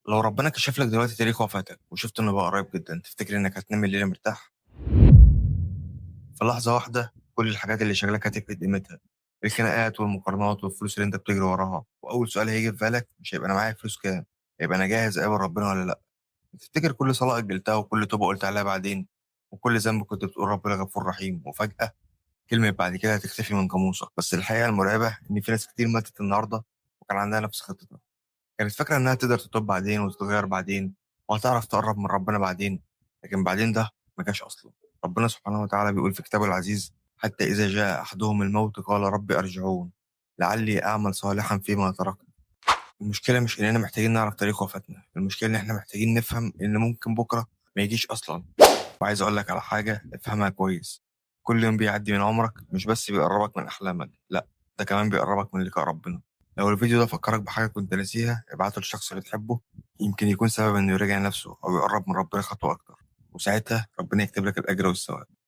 لو ربنا كشف لك دلوقتي تاريخ وفاتك وشفت إنه بقى قريب جدًا، تفتكر إنك هتنام الليلة مرتاح؟ في لحظة واحدة كل الحاجات اللي شاغلاك هتفقد قيمتها، الخناقات والمقارنات والفلوس اللي أنت بتجري وراها، وأول سؤال هييجي في بالك مش هيبقى أنا معايا فلوس كام، هيبقى أنا جاهز أقابل ربنا والّا لأ؟ تفتكر كل صلاة أجلتها وكل توبة قُلت عليها بعدين، وكل ذنب كنت بتقول ربنا غفور رحيم، وفجأة كلمة بعد كده هتختفي من قاموسك، بس الحقيقة المرعبة إن في ناس كتير ماتت النهارده وكان عندها نفس خطتك. كانت فاكرة إنها تقدر تتوب بعدين وتتغيّر بعدين، وهتعرف تقرّب من ربنا بعدين، لكن بعدين ده ما جاش أصلًا. ربنا سبحانه وتعالى بيقول في كتابه العزيز: "حتى إذا جاء أحدهم الموت قال رب ارجعون لعلي أعمل صالحًا فيما تركت." المشكلة مش إننا محتاجين نعرف تاريخ وفاتنا، المشكلة إن إحنا محتاجين نفهم إن ممكن بكرة ما يجيش أصلًا. وعايز أقول لك على حاجة افهمها كويس، كل يوم بيعدّي من عمرك مش بس بيقرّبك من أحلامك، لأ، ده كمان بيقرّبك من لقاء ربنا. لو الفيديو ده فكّرك بحاجة كنت ناسيها ابعته لشخص بتحبه، يمكن يكون سبب إنه يراجع نَفْسه أو يقرّب من ربنا خطوة أكتر، وساعتها ربنا يكتب لك الأجر والثواب.